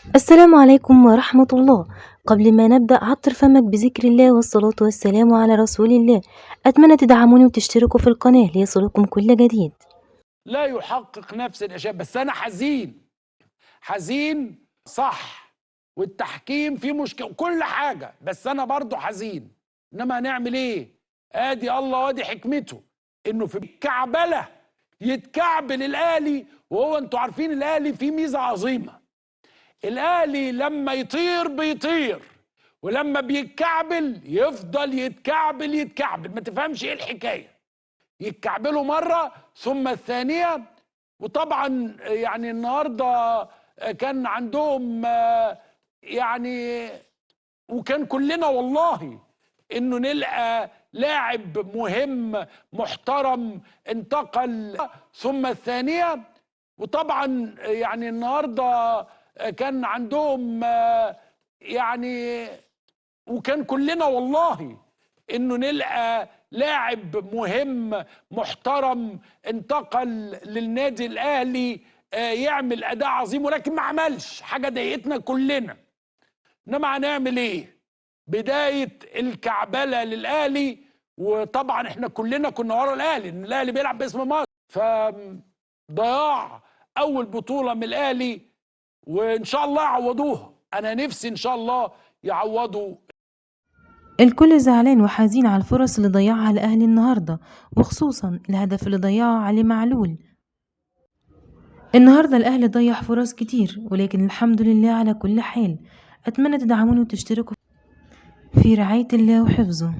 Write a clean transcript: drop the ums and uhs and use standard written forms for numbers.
السلام عليكم ورحمة الله. قبل ما نبدأ عطر فمك بذكر الله والصلاة والسلام على رسول الله. أتمنى تدعموني وتشتركوا في القناة ليصلكم كل جديد. لا يحقق نفس الاشياء، بس انا حزين حزين صح. والتحكيم فيه مشكله كل حاجه، بس انا برضو حزين. انما هنعمل ايه؟ ادي الله وادي حكمته، انه في الكعبله يتكعبل الاهلي. وهو انتوا عارفين الاهلي فيه ميزه عظيمه، الاهلي لما يطير بيطير، ولما بيتكعبل يفضل يتكعبل يتكعبل، ما تفهمش ايه الحكايه. يتكعبلوا مرة ثم الثانية. وطبعا يعني النهاردة كان عندهم يعني، وكان كلنا والله انه نلقى لاعب مهم محترم انتقل ثم الثانية. وطبعا يعني النهاردة كان عندهم يعني، وكان كلنا والله انه نلقى لاعب مهم محترم انتقل للنادي الاهلي يعمل اداء عظيم، ولكن ما عملش حاجه ضايقتنا كلنا. انما هنعمل ايه؟ بدايه الكعبله للاهلي. وطبعا احنا كلنا كنا ورا الاهلي، ان الاهلي بيلعب باسم مصر. فضياع اول بطوله من الاهلي، وان شاء الله يعوضوها. انا نفسي ان شاء الله يعوضوا. الكل زعلان وحزين على الفرص اللي ضيعها الأهلي النهاردة، وخصوصا الهدف اللي ضيعه علي معلول. النهاردة الأهلي ضيع فرص كتير، ولكن الحمد لله على كل حال. أتمنى تدعموني وتشتركوا في رعاية الله وحفظه.